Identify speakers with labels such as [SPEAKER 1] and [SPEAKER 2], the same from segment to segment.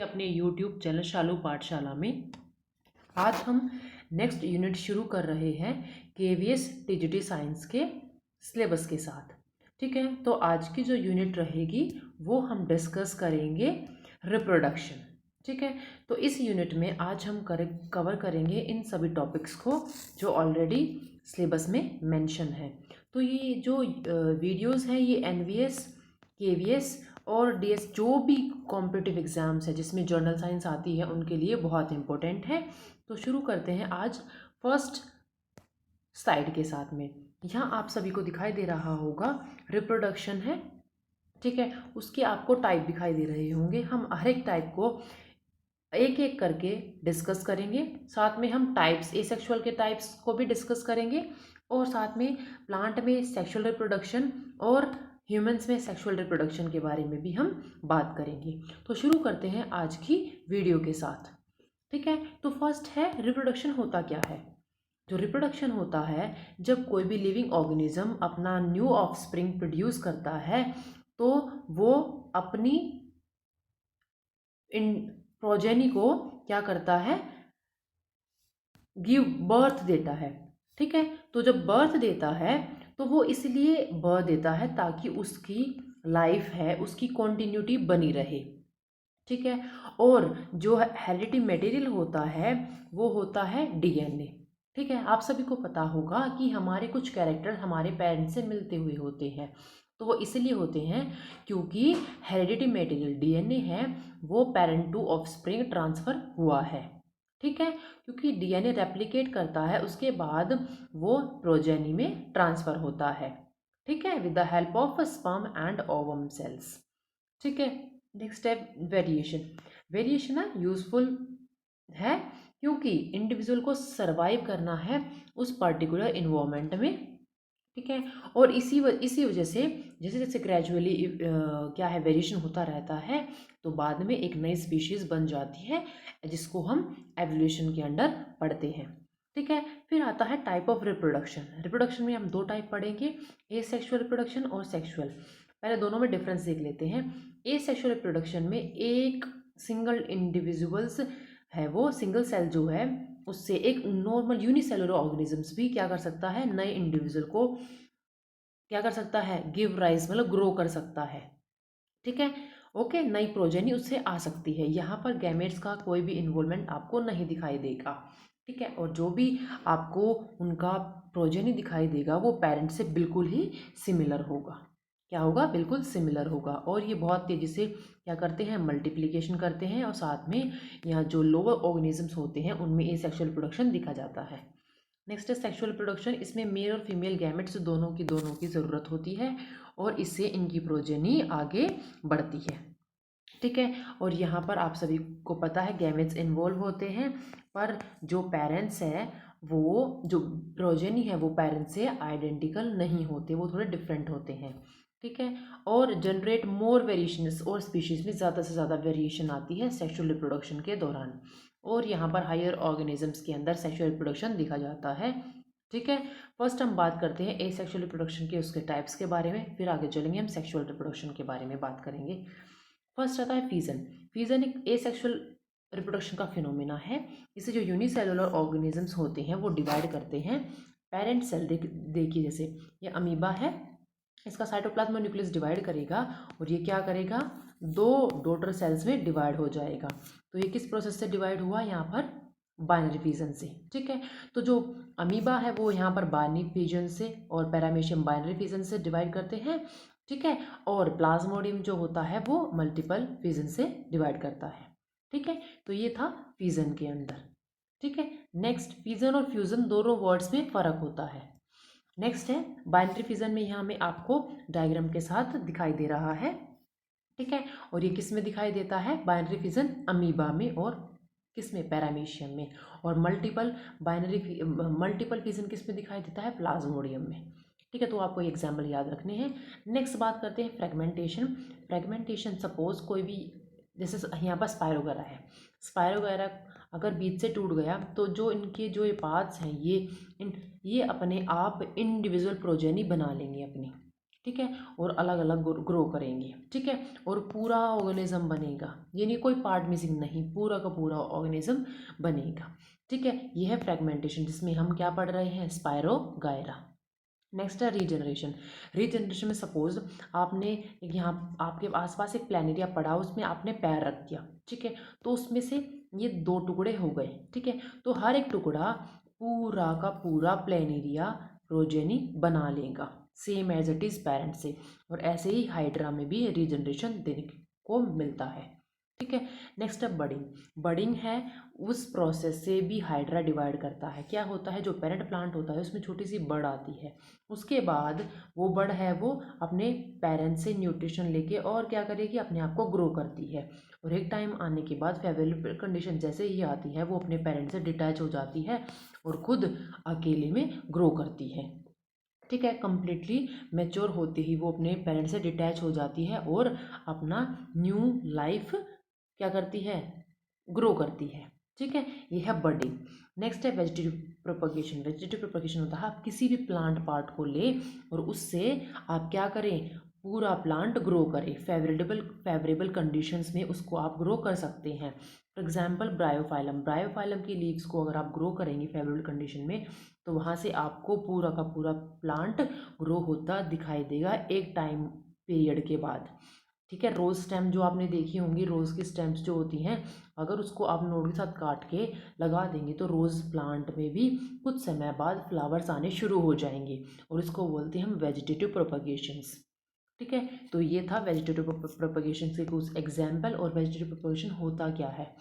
[SPEAKER 1] अपने YouTube channel शालू पाठशाला में आज हम नेक्स्ट यूनिट शुरू कर रहे हैं KVS टीजीटी साइंस के सिलेबस के साथ। ठीक है, तो आज की जो यूनिट रहेगी वो हम डिस्कस करेंगे रिप्रोडक्शन। ठीक है, तो इस यूनिट में आज हम कवर करेंगे इन सभी टॉपिक्स को जो ऑलरेडी सिलेबस में मेंशन है। तो ये जो वीडियोस हैं ये NVS, KVS और DS जो भी कॉम्पिटिटिव एग्ज़ाम्स है जिसमें जर्नल साइंस आती है उनके लिए बहुत इंपॉर्टेंट है। तो शुरू करते हैं आज फर्स्ट स्लाइड के साथ में। यहाँ आप सभी को दिखाई दे रहा होगा रिप्रोडक्शन है। ठीक है, उसके आपको टाइप दिखाई दे रहे होंगे। हम हर एक टाइप को एक एक करके डिस्कस करेंगे। साथ में हम टाइप्स, एसेक्सुअल के टाइप्स को भी डिस्कस करेंगे और साथ में प्लांट में सेक्सुअल रिप्रोडक्शन और ह्यूमंस में सेक्सुअल रिप्रोडक्शन के बारे में भी हम बात करेंगे। तो शुरू करते हैं आज की वीडियो के साथ। ठीक है, तो फर्स्ट है रिप्रोडक्शन होता क्या है। जो रिप्रोडक्शन होता है जब कोई भी लिविंग ऑर्गेनिज्म अपना न्यू ऑफस्प्रिंग प्रोड्यूस करता है तो वो अपनी इन प्रोजेनी को क्या करता है, गिव बर्थ देता है। ठीक है, तो जब बर्थ देता है तो वो इसलिए बर्थ देता है ताकि उसकी लाइफ है उसकी कॉन्टिन्यूटी बनी रहे। ठीक है, और जो हेरिडिटी मटेरियल होता है वो होता है DNA। ठीक है, आप सभी को पता होगा कि हमारे कुछ कैरेक्टर हमारे पेरेंट्स से मिलते हुए होते हैं। तो वो इसलिए होते हैं क्योंकि हेरिडिटी मटेरियल DNA है वो पेरेंट टू ऑफस्प्रिंग ट्रांसफ़र हुआ है। ठीक है, क्योंकि DNA रेप्लिकेट करता है उसके बाद वो प्रोजेनी में ट्रांसफ़र होता है। ठीक है, with the help of sperm and ovum cells. ठीक है, नेक्स्ट है वेरिएशन। वेरिएशन ना यूजफुल है क्योंकि इंडिविजुअल को सरवाइव करना है उस पर्टिकुलर इन्वायरमेंट में। ठीक है, और इसी वजह से जैसे जैसे ग्रेजुअली क्या है वेरिएशन होता रहता है तो बाद में एक नई स्पीशीज़ बन जाती है जिसको हम एवोल्यूशन के अंडर पढ़ते हैं। ठीक है, फिर आता है टाइप ऑफ रिप्रोडक्शन। रिप्रोडक्शन में हम दो टाइप पढ़ेंगे, एसेक्सुअल रिप्रोडक्शन और सेक्सुअल। पहले दोनों में डिफरेंस देख लेते हैं। एसेक्सुअल रिप्रोडक्शन में एक सिंगल इंडिविजुअल्स है वो सिंगल सेल जो है उससे एक नॉर्मल यूनिसेलुलर ऑर्गेनिजम्स भी क्या कर सकता है, नए इंडिविजुअल को क्या कर सकता है, गिव राइज मतलब ग्रो कर सकता है। ठीक है, ओके, नई प्रोजेनी उससे आ सकती है। यहाँ पर गैमेट्स का कोई भी इन्वॉल्वमेंट आपको नहीं दिखाई देगा। ठीक है, और जो भी आपको उनका प्रोजेनी दिखाई देगा वो पेरेंट से बिल्कुल ही सिमिलर होगा। क्या होगा, बिल्कुल सिमिलर होगा। और ये बहुत तेज़ी से क्या करते हैं, मल्टीप्लिकेशन करते हैं और साथ में यहाँ जो लोअर ऑर्गेनिजम्स होते हैं उनमें एसेक्सुअल प्रोडक्शन दिखा जाता है। नेक्स्ट है सेक्सुअल प्रोडक्शन। इसमें मेल और फीमेल गैमेट्स दोनों की ज़रूरत होती है और इससे इनकी प्रोजेनी आगे बढ़ती है। ठीक है, और यहाँ पर आप सभी को पता है गैमेट्स इन्वॉल्व होते हैं पर जो पेरेंट्स है वो जो प्रोजेनी है वो पेरेंट्स से आइडेंटिकल नहीं होते, वो थोड़े डिफरेंट होते हैं। ठीक है, और जनरेट मोर वेरिएशंस और स्पीशीज़ में ज़्यादा से ज़्यादा वेरिएशन आती है सेक्सुअल रिप्रोडक्शन के दौरान। और यहाँ पर हायर ऑर्गेनिजम्स के अंदर सेक्सुअल रिप्रोडक्शन दिखा जाता है। ठीक है, फर्स्ट हम बात करते हैं एसेक्सुअल रिप्रोडक्शन के उसके टाइप्स के बारे में, फिर आगे चलेंगे हम सेक्सुअल रिप्रोडक्शन के बारे में बात करेंगे। फर्स्ट आता है फीजन। फीजन एक एसेक्सुअल रिप्रोडक्शन का फिनोमेना है। इसे जो यूनिसेलुलर ऑर्गेनिजम्स होते हैं वो डिवाइड करते हैं पेरेंट सेल। देखिए जैसे ये अमीबा है, इसका साइटोप्लाज्म न्यूक्लियस डिवाइड करेगा और ये क्या करेगा, दो डॉटर सेल्स में डिवाइड हो जाएगा। तो ये किस प्रोसेस से डिवाइड हुआ, यहाँ पर बाइनरी फिजन से। ठीक है, तो जो अमीबा है वो यहाँ पर बाइनरी फिजन से और पैरामीशियम बाइनरी फिजन से डिवाइड करते हैं। ठीक है, और प्लाज्मोडियम जो होता है वो मल्टीपल फिजन से डिवाइड करता है। ठीक है, तो ये था फिजन के अंदर। ठीक है, नेक्स्ट फिजन और फ्यूजन दोनों वर्ड्स में फ़र्क होता है। नेक्स्ट है बाइनरी फिजन में यहाँ में आपको डायग्राम के साथ दिखाई दे रहा है। ठीक है, और ये किस में दिखाई देता है, बाइनरी फिजन अमीबा में और किस में, पैरामीशियम में। और मल्टीपल फिजन किस में दिखाई देता है, प्लाज्मोडियम में। ठीक है, तो आपको ये एग्जाम्पल याद रखने हैं। नेक्स्ट बात करते हैं फ्रेगमेंटेशन। फ्रेगमेंटेशन सपोज कोई भी जैसे यहाँ पर स्पायरोगैरा है, स्पायरोगैरा अगर बीच से टूट गया तो जो इनके जो ये पार्ट्स हैं ये अपने आप इंडिविजुअल प्रोजेनी बना लेंगे अपनी। ठीक है, और अलग अलग ग्रो करेंगे, ठीक है, और पूरा ऑर्गेनिज्म बनेगा, यानी कोई पार्ट मिसिंग नहीं, पूरा का पूरा ऑर्गेनिज्म बनेगा, ठीक है। ये है फ्रेगमेंटेशन, जिसमें हम क्या पढ़ रहे हैं, स्पायरोगायरा। नेक्स्ट है रीजनरेशन। रीजनरेशन में सपोज आपने यहाँ आपके आसपास एक प्लेनेरिया पड़ा, उसमें आपने पैर रख दिया, ठीक है, तो उसमें से ये दो टुकड़े हो गए, ठीक है, तो हर एक टुकड़ा पूरा का पूरा प्लेनेरिया प्रोजेनी बना लेगा, same as it is parent से। और ऐसे ही हाइड्रा में भी रीजनरेशन देखने को मिलता है, ठीक है। नेक्स्ट है बडिंग। बडिंग है, उस प्रोसेस से भी हाइड्रा डिवाइड करता है। क्या होता है, जो पेरेंट प्लांट होता है उसमें छोटी सी बड़ आती है, उसके बाद वो बड़ है वो अपने पेरेंट से न्यूट्रिशन लेके और क्या करेगी, अपने आप को ग्रो करती है। और एक टाइम आने के बाद फेवरेबल कंडीशन जैसे ही आती है, वो अपने पेरेंट से डिटैच हो जाती है और खुद अकेले में ग्रो करती है, ठीक है। कंप्लीटली मैच्योर होते ही वो अपने पेरेंट्स से डिटैच हो जाती है और अपना न्यू लाइफ क्या करती है, ग्रो करती है, ठीक है। ये है बडिंग। नेक्स्ट है वेजिटेटिव प्रोपगेशन। वेजिटेटिव प्रोपगेशन होता है, आप किसी भी प्लांट पार्ट को ले और उससे आप क्या करें, पूरा प्लांट ग्रो करें, फेवरेबल कंडीशंस में उसको आप ग्रो कर सकते हैं। फॉर एग्जाम्पल ब्रायोफाइलम, ब्रायोफाइलम की लीव्स को अगर आप ग्रो करेंगे फेवरेबल कंडीशन में, तो वहाँ से आपको पूरा का पूरा प्लांट ग्रो होता दिखाई देगा एक टाइम पीरियड के बाद, ठीक है। रोज़ स्टेम जो आपने देखी होंगी, रोज़ की स्टेम्स जो होती हैं, अगर उसको आप नोट के साथ काट के लगा देंगे तो रोज़ प्लांट में भी कुछ समय बाद फ्लावर्स आने शुरू हो जाएंगे, और इसको बोलते हैं हम वेजिटेटिव प्रोपगेशंस, ठीक है। तो ये था वेजिटेटिव प्रोपगेशन के कुछ एग्जाम्पल, और वेजिटेटिव प्रोपगेशन होता क्या है।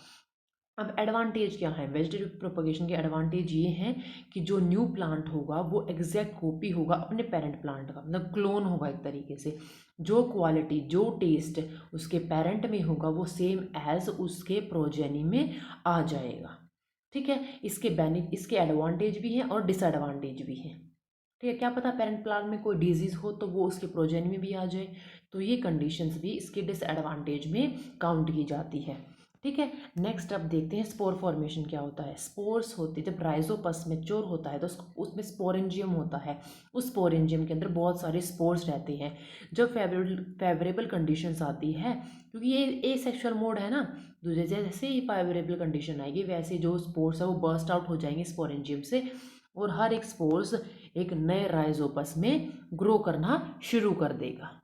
[SPEAKER 1] अब एडवांटेज क्या है, वेजिटेटिव प्रोपगेशन के एडवांटेज ये हैं कि जो न्यू प्लांट होगा वो एग्जैक्ट कॉपी होगा अपने पेरेंट प्लांट का, मतलब क्लोन होगा एक तरीके से। जो क्वालिटी जो टेस्ट उसके पेरेंट में होगा वो सेम एज उसके प्रोजेनी में आ जाएगा, ठीक है। इसके एडवांटेज भी हैं और डिसएडवांटेज भी हैं, ठीक है। क्या पता पेरेंट प्लांट में कोई डिजीज़ हो तो वो उसके प्रोजेनी में भी आ जाए, तो ये कंडीशंस भी इसके डिसएडवांटेज में काउंट की जाती है, ठीक है। नेक्स्ट अब देखते हैं स्पोर फॉर्मेशन क्या होता है। स्पोर्स होते जब राइजोपस मैच्योर होता है तो उसमें स्पोरेंजियम होता है, उस स्पोरेंजियम के अंदर बहुत सारे स्पोर्स रहते हैं। जब फेवरेबल कंडीशंस आती है, क्योंकि ये ए सेक्शुअल मोड है ना, तो जैसे ही फेवरेबल कंडीशन आएगी वैसे जो स्पोर्स है वो बर्स्ट आउट हो जाएंगे स्पोरेंजियम से, और हर एक स्पोर्स एक नए राइजोपस में ग्रो करना शुरू कर देगा,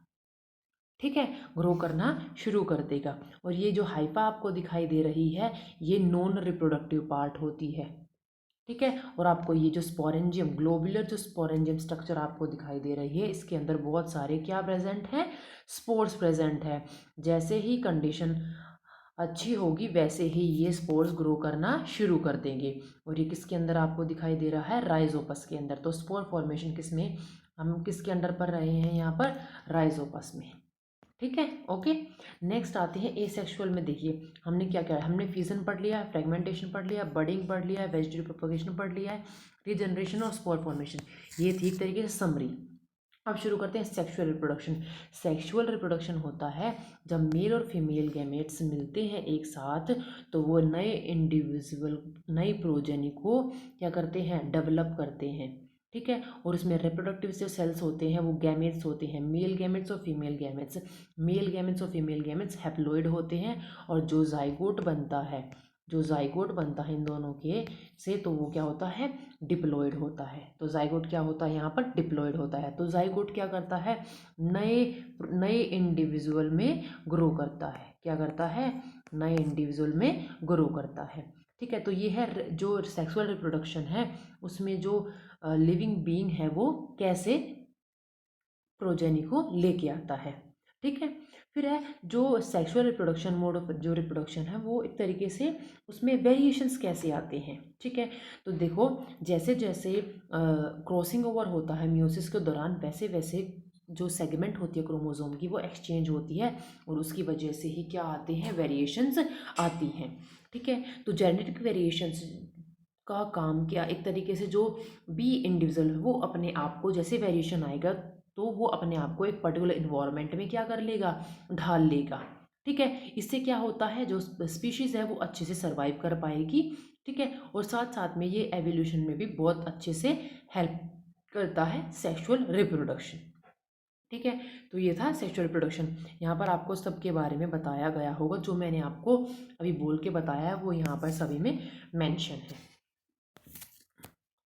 [SPEAKER 1] ठीक है, ग्रो करना शुरू कर देगा। और ये जो हाइफा आपको दिखाई दे रही है, ये नॉन रिप्रोडक्टिव पार्ट होती है, ठीक है। और आपको ये जो स्पोरेंजियम ग्लोबुलर जो स्पोरेंजियम स्ट्रक्चर आपको दिखाई दे रही है, इसके अंदर बहुत सारे क्या प्रेजेंट है, स्पोर्स प्रेजेंट है। जैसे ही कंडीशन अच्छी होगी वैसे ही ये स्पोर्स ग्रो करना शुरू कर देंगे। और ये किसके अंदर आपको दिखाई दे रहा है, राइजोपस के अंदर। तो स्पोर फॉर्मेशन किसमें, हम किसके अंडर पढ़ रहे हैं यहाँ पर, राइजोपस में, ठीक है। ओके, नेक्स्ट आते हैं एसेक्सुअल में। देखिए हमने क्या क्या, हमने फ्यूजन पढ़ लिया है, फ्रेगमेंटेशन पढ़ लिया है, बडिंग पढ़ लिया है, वेजिटेटिव प्रोपगेशन पढ़ लिया है, रीजनरेशन और स्पोर फॉर्मेशन, ये थी एक तरीके से समरी। अब शुरू करते हैं सेक्सुअल रिप्रोडक्शन। सेक्सुअल रिप्रोडक्शन होता है जब मेल और फीमेल गैमेट्स मिलते हैं एक साथ, तो वो नए इंडिविजुअल नई प्रोजेनी को क्या करते हैं, डेवलप करते हैं, ठीक है। और इसमें रिप्रोडक्टिव जो सेल्स होते हैं वो गैमेट्स होते हैं, मेल गैमेट्स और फीमेल गैमेट्स। मेल गैमेट्स और फीमेल गैमेट्स हैप्लॉइड होते हैं, और जो जाइगोट बनता है इन दोनों के से, तो वो क्या होता है, डिप्लॉइड होता है। तो जाइगोट क्या होता है, यहाँ पर डिप्लॉइड होता है। तो जाइगोट क्या करता है, नए नए इंडिविजुअल में ग्रो करता है, क्या करता है, नए इंडिविजुअल में ग्रो करता है, ठीक है। तो ये है जो सेक्सुअल रिप्रोडक्शन है, उसमें जो लिविंग बीइंग है वो कैसे प्रोजेनी को लेके आता है, ठीक है। फिर है जो सेक्सुअल रिप्रोडक्शन मोड ऑफ जो रिप्रोडक्शन है, वो एक तरीके से उसमें वेरिएशंस कैसे आते हैं, ठीक है। तो देखो जैसे जैसे क्रॉसिंग ओवर होता है म्यूसिस के दौरान, वैसे वैसे जो सेगमेंट होती है क्रोमोसोम की वो एक्सचेंज होती है, और उसकी वजह से ही क्या आते हैं, वेरिएशंस आती हैं, ठीक है। तो जेनेटिक वेरिएशंस का काम क्या, एक तरीके से जो बी इंडिविजुअल वो अपने आप को, जैसे वेरिएशन आएगा तो वो अपने आप को एक पर्टिकुलर इन्वायरमेंट में क्या कर लेगा, ढाल लेगा, ठीक है। इससे क्या होता है, जो स्पीशीज है वो अच्छे से सर्वाइव कर पाएगी, ठीक है। और साथ साथ में ये एवोल्यूशन में भी बहुत अच्छे से हेल्प करता है सेक्सुअल रिप्रोडक्शन। ठीक है। तो ये था सेक्सुअल रिप्रोडक्शन। यहाँ पर आपको सबके बारे में बताया गया होगा, जो मैंने आपको अभी बोल के बताया है वो यहाँ पर सभी में मेंशन है।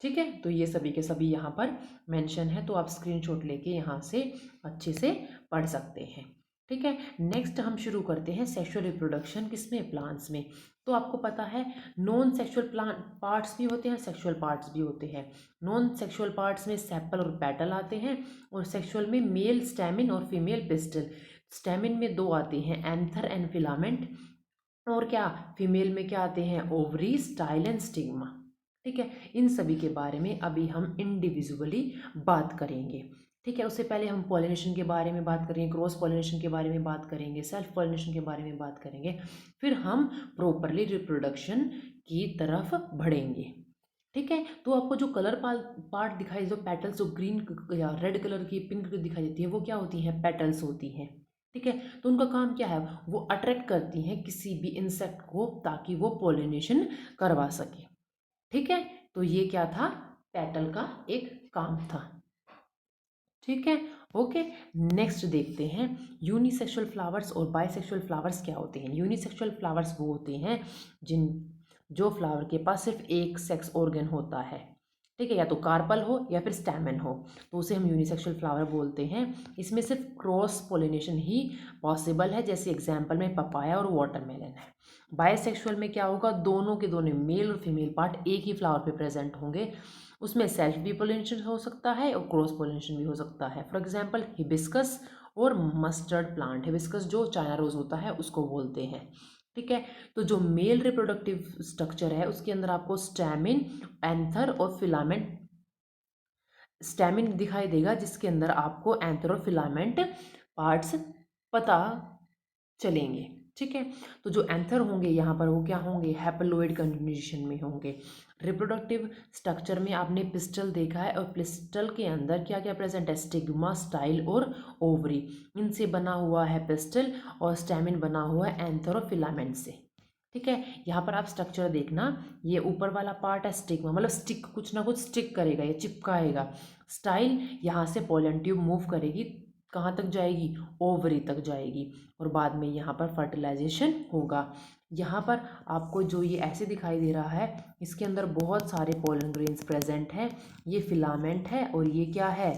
[SPEAKER 1] ठीक है, तो ये सभी के सभी यहाँ पर मेंशन है, तो आप स्क्रीनशॉट लेके यहाँ से अच्छे से पढ़ सकते हैं। ठीक है, नेक्स्ट हम शुरू करते हैं सेक्सुअल रिप्रोडक्शन किसमें, प्लांट्स में। तो आपको पता है नॉन सेक्सुअल प्लांट पार्ट्स भी होते हैं, सेक्सुअल पार्ट्स भी होते हैं। नॉन सेक्सुअल पार्ट्स में सेपल और पेटल आते हैं, और सेक्सुअल में मेल स्टैमिन और फीमेल पिस्टल। स्टैमिन में दो आते हैं, एंथर एंड फिलामेंट, और क्या फीमेल में क्या आते हैं, ओवरी, स्टाइल एंड स्टिग्मा। ठीक है, इन सभी के बारे में अभी हम इंडिविजुअली बात करेंगे। ठीक है, उससे पहले हम पॉलिनेशन के बारे में बात करेंगे, क्रॉस पॉलिनेशन के बारे में बात करेंगे, सेल्फ पॉलिनेशन के बारे में बात करेंगे, फिर हम प्रॉपरली रिप्रोडक्शन की तरफ बढ़ेंगे। ठीक है, तो आपको जो कलर पार्ट दिखाई, जो पेटल्स, जो ग्रीन या रेड कलर की, पिंक दिखाई देती है, वो क्या होती हैं, पेटल्स होती हैं। ठीक है, तो उनका काम क्या है, वो अट्रैक्ट करती हैं किसी भी इंसेक्ट को ताकि वो पॉलिनेशन करवा सके। ठीक है, तो ये क्या था, पेटल का एक काम था। ठीक है, ओके। नेक्स्ट देखते हैं यूनिसेक्सुअल फ्लावर्स और बाइसेक्सुअल फ्लावर्स क्या होते हैं। यूनिसेक्सुअल फ्लावर्स वो होते हैं जो फ्लावर के पास सिर्फ एक सेक्स ऑर्गन होता है। ठीक है, या तो कार्पल हो या फिर स्टैमेन हो, तो उसे हम यूनिसेक्सुअल फ्लावर बोलते हैं। इसमें सिर्फ क्रॉस पोलिनेशन ही पॉसिबल है, जैसे एग्जाम्पल में पपाया और वाटरमेलन है। बायसेक्सुअल में क्या होगा, दोनों के दोनों मेल और फीमेल पार्ट एक ही फ्लावर पे प्रेजेंट होंगे। उसमें सेल्फ भी पोलिनेशन हो सकता है और क्रॉस पोलिनेशन भी हो सकता है। फॉर एग्जाम्पल हिबिस्कस और मस्टर्ड प्लांट। हिबिस्कस जो चाइना रोज होता है उसको बोलते हैं। ठीक है, तो जो मेल रिप्रोडक्टिव स्ट्रक्चर है उसके अंदर आपको स्टैमिन, एंथर और फिलामेंट, स्टैमिन दिखाई देगा जिसके अंदर आपको एंथर और फिलामेंट पार्ट्स पता चलेंगे। ठीक है, तो जो एंथर होंगे यहाँ पर वो क्या होंगे, हैप्लोइड कंडीशन में होंगे। रिप्रोडक्टिव स्ट्रक्चर में आपने पिस्टल देखा है, और पिस्टल के अंदर क्या क्या प्रेजेंट है, स्टिग्मा, स्टाइल और ओवरी। इनसे बना हुआ है पिस्टल, और स्टैमिन बना हुआ है एंथर और फिलामेंट से। ठीक है, यहाँ पर आप स्ट्रक्चर देखना, ये ऊपर वाला पार्ट है स्टिग्मा, मतलब स्टिक, कुछ ना कुछ स्टिक करेगा, ये चिपकाएगा। स्टाइल, यहाँ से पोलन ट्यूब मूव करेगी, कहाँ तक जाएगी, ओवरी तक जाएगी, और बाद में यहाँ पर फर्टिलाइजेशन होगा। यहाँ पर आपको जो ये ऐसे दिखाई दे रहा है, इसके अंदर बहुत सारे पोलन ग्रेन्स प्रेजेंट हैं। ये फिलामेंट है और ये क्या है,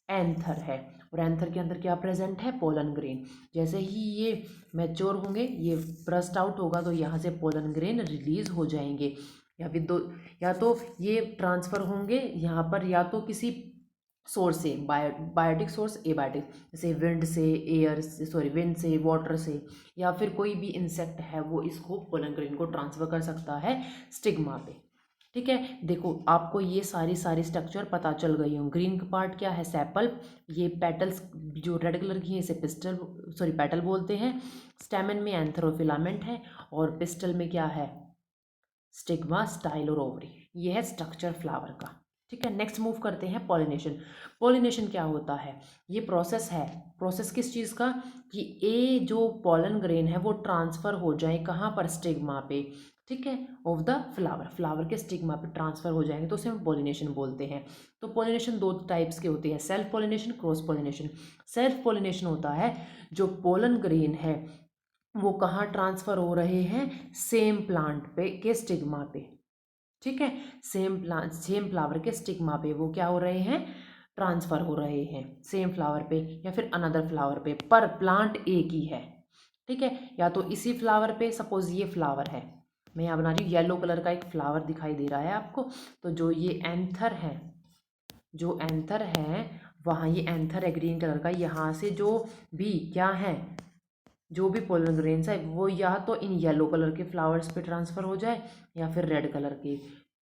[SPEAKER 1] एंथर है, और एंथर के अंदर क्या प्रेजेंट है, पोलन ग्रेन। जैसे ही ये मैच्योर होंगे, ये ब्रस्ट आउट होगा, तो यहाँ से पोलन ग्रेन रिलीज हो जाएंगे, या फिर दो, या तो ये ट्रांसफर होंगे यहाँ पर, या तो किसी सोर्स से, बायोटिक सोर्स, एबायोटिक, जैसे विंड से, एयर से, सॉरी विंड से, वाटर से, या फिर कोई भी इंसेक्ट है वो इसको, पोलन ग्रेन को ट्रांसफर कर सकता है स्टिग्मा पे। ठीक है, देखो आपको ये सारी स्ट्रक्चर पता चल गई हूँ। ग्रीन का पार्ट क्या है, सेपल, ये पेटल्स जो रेड कलर की है इसे पिस्टल, सॉरी पेटल बोलते हैं। स्टेमन में एंथर और फिलामेंट है, और पिस्टल में क्या है, स्टिग्मा, स्टाइल और ओवरी। ये है स्ट्रक्चर फ्लावर का। ठीक है, नेक्स्ट मूव करते हैं पॉलिनेशन। पॉलिनेशन क्या होता है, ये प्रोसेस है। प्रोसेस किस चीज़ का, कि ए जो पॉलन ग्रेन है वो ट्रांसफ़र हो जाए कहाँ पर, स्टिग्मा पे। ठीक है, ऑफ द फ्लावर, फ्लावर के स्टिग्मा पे ट्रांसफ़र हो जाएंगे, तो उसे हम पॉलिनेशन बोलते हैं। तो पॉलिनेशन दो टाइप्स के होते हैं, self pollination, cross pollination. Self pollination होता है जो पोलन ग्रेन है वो कहाँ ट्रांसफ़र हो रहे हैं, सेम प्लांट पे के स्टिग्मा पे। ठीक है, सेम प्लांट, सेम फ्लावर के स्टिग्मा पे वो क्या हो रहे हैं, ट्रांसफ़र हो रहे हैं, सेम फ्लावर पे या फिर अनदर फ्लावर पे, पर प्लांट एक ही है। ठीक है, या तो इसी फ्लावर पे, सपोज ये फ्लावर है, मैं यहाँ बना रही हूँ, येलो कलर का एक फ्लावर दिखाई दे रहा है आपको, तो जो ये एंथर है, जो एंथर है वहाँ, ये एंथर है ग्रीन कलर का, यहाँ से जो भी क्या है, जो भी पोलन ग्रेन्स है वो या तो इन येलो कलर के फ्लावर्स पे ट्रांसफ़र हो जाए या फिर रेड कलर के,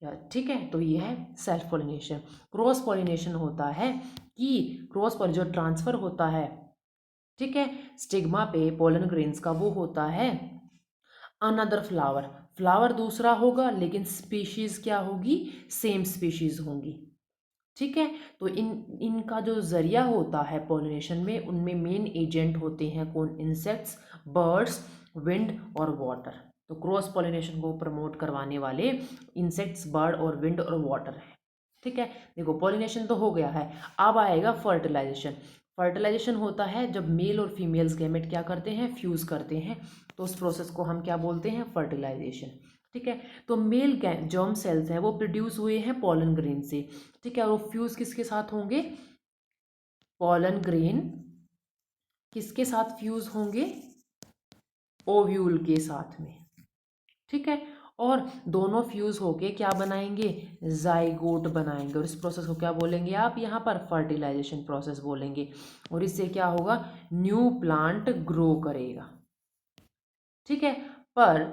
[SPEAKER 1] या ठीक है, तो ये है सेल्फ पोलिनेशन। क्रॉस पोलिनेशन होता है कि क्रॉस पर जो ट्रांसफ़र होता है, ठीक है, स्टिग्मा पे पोलन ग्रेन्स का, वो होता है अनदर फ्लावर। फ्लावर दूसरा होगा लेकिन स्पीशीज़ क्या होगी, सेम स्पीशीज़ होंगी। ठीक है, तो इनका जो ज़रिया होता है पॉलिनेशन में, उनमें मेन एजेंट होते हैं कौन, इंसेक्ट्स, बर्ड्स, विंड और वाटर। तो क्रॉस पॉलिनेशन को प्रमोट करवाने वाले इंसेक्ट्स, बर्ड और विंड और वाटर है। ठीक है, देखो पॉलिनेशन तो हो गया है, अब आएगा फर्टिलाइजेशन। फर्टिलाइजेशन होता है जब मेल और फीमेल्स गैमेट क्या करते हैं, फ्यूज़ करते हैं, तो उस प्रोसेस को हम क्या बोलते हैं, फर्टिलाइजेशन। ठीक है, तो मेल जर्म सेल्स हैं वो प्रोड्यूस हुए हैं पॉलन ग्रेन से। ठीक है, और वो फ्यूज़ किसके साथ होंगे, पॉलन ग्रेन किसके साथ फ्यूज़ होंगे, ओव्यूल के साथ में। ठीक है, और दोनों फ्यूज होके क्या बनाएंगे, जाइगोट बनाएंगे, और इस प्रोसेस को क्या बोलेंगे आप यहाँ पर, फर्टिलाइजेशन प्रोसेस बोलेंगे। और इससे क्या होगा, न्यू प्लांट ग्रो करेगा। ठीक है, पर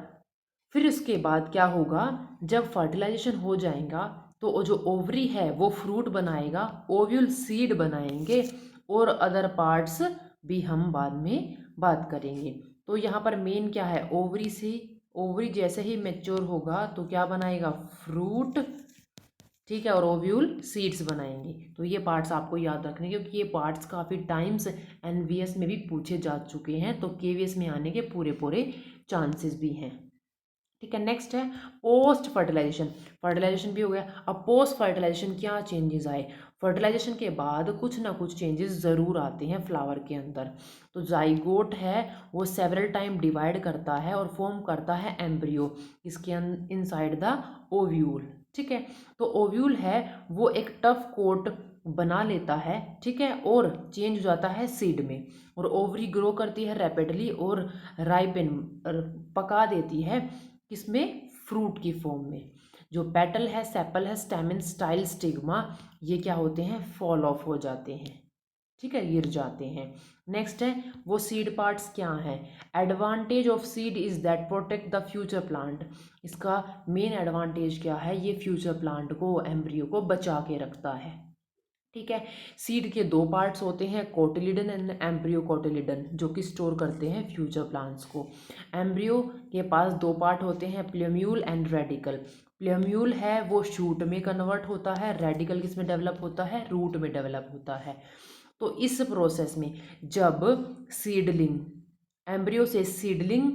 [SPEAKER 1] फिर इसके बाद क्या होगा, जब फर्टिलाइजेशन हो जाएगा तो वो जो ओवरी है वो फ्रूट बनाएगा, ओव्यूल सीड बनाएंगे, और अदर पार्ट्स भी हम बाद में बात करेंगे। तो यहाँ पर मेन क्या है, ओवरी से, ओवरी जैसे ही मैच्योर होगा तो क्या बनाएगा, फ्रूट। ठीक है, और ओव्यूल सीड्स बनाएंगे। तो ये पार्ट्स आपको याद रखने, क्योंकि ये पार्ट्स काफ़ी टाइम्स एनवीएस में भी पूछे जा चुके हैं, तो केवीएस में आने के पूरे पूरे चांसेस भी हैं। ठीक है, नेक्स्ट है पोस्ट फर्टिलाइजेशन। फर्टिलाइजेशन भी हो गया, अब पोस्ट फर्टिलाइजेशन क्या चेंजेस आए, फर्टिलाइजेशन के बाद कुछ ना कुछ चेंजेस ज़रूर आते हैं फ्लावर के अंदर। तो जाइगोट है वो सेवरल टाइम डिवाइड करता है और फॉर्म करता है एम्ब्रियो, इसके इनसाइड द ओव्यूल। ठीक है, तो ओव्यूल है वो एक टफ कोट बना लेता है। ठीक है, और चेंज हो जाता है सीड में, और ओवरी ग्रो करती है रैपिडली और राइपेन पका देती है किसमें, फ्रूट की फॉर्म में। जो पेटल है, सेपल है, स्टेमन, स्टाइल, स्टिग्मा, ये क्या होते हैं, फॉल ऑफ हो जाते हैं। ठीक है, गिर जाते हैं। नेक्स्ट है वो सीड पार्ट्स क्या हैं, advantage of seed is that protect the future plant. इसका मेन एडवांटेज क्या है, ये फ्यूचर प्लांट को, एम्ब्रियो को बचा के रखता है। ठीक है, सीड के दो पार्ट्स होते हैं, कोटिलिडन एंड एम्ब्रियो कोटिलिडन, जो कि स्टोर करते हैं फ्यूचर प्लांट्स को। एम्ब्रियो के पास दो पार्ट होते हैं, प्लेम्यूल एंड रेडिकल। प्लेम्यूल है वो शूट में कन्वर्ट होता है, रेडिकल किस में डेवलप होता है, रूट में डेवलप होता है। तो इस प्रोसेस में जब सीडलिंग, एम्ब्रियो से सीडलिंग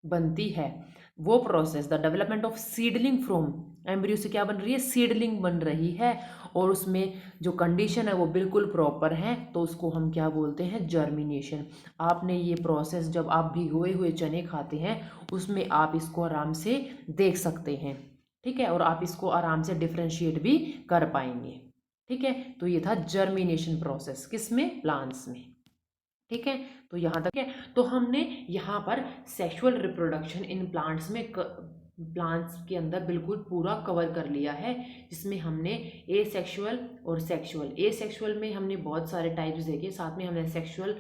[SPEAKER 1] बनती है, वो process, the development of seedling from, embryo से क्या बन रही है, सीडलिंग बन रही है, और उसमें जो कंडीशन है वो बिल्कुल प्रॉपर है, तो उसको हम क्या बोलते हैं, जर्मिनेशन। आपने ये प्रोसेस जब आप भिगोए हुए चने खाते हैं उसमें आप इसको आराम से देख सकते हैं। ठीक है, और आप इसको आराम से डिफ्रेंशिएट भी कर पाएंगे। ठीक है, तो ये था जर्मिनेशन प्रोसेस, किसमें, प्लांट्स में। ठीक है, तो यहाँ तक है। तो हमने यहाँ पर सेक्सुअल रिप्रोडक्शन इन प्लांट्स में प्लांट्स के अंदर बिल्कुल पूरा कवर कर लिया है, जिसमें हमने ए सेक्सुअल और सेक्सुअल, ए सेक्सुअल में हमने बहुत सारे टाइप्स देखे, साथ में हमने सेक्सुअल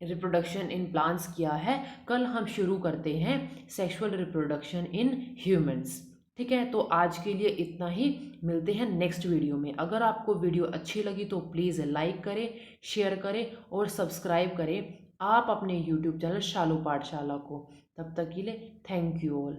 [SPEAKER 1] रिप्रोडक्शन इन प्लांट्स किया है। कल हम शुरू करते हैं सेक्सुअल रिप्रोडक्शन इन ह्यूमंस। ठीक है, तो आज के लिए इतना ही, मिलते हैं नेक्स्ट वीडियो में। अगर आपको वीडियो अच्छी लगी तो प्लीज़ लाइक करें, शेयर करें और सब्सक्राइब करें आप अपने यूट्यूब चैनल शालू पाठशाला को। तब तक के लिए थैंक यू ऑल।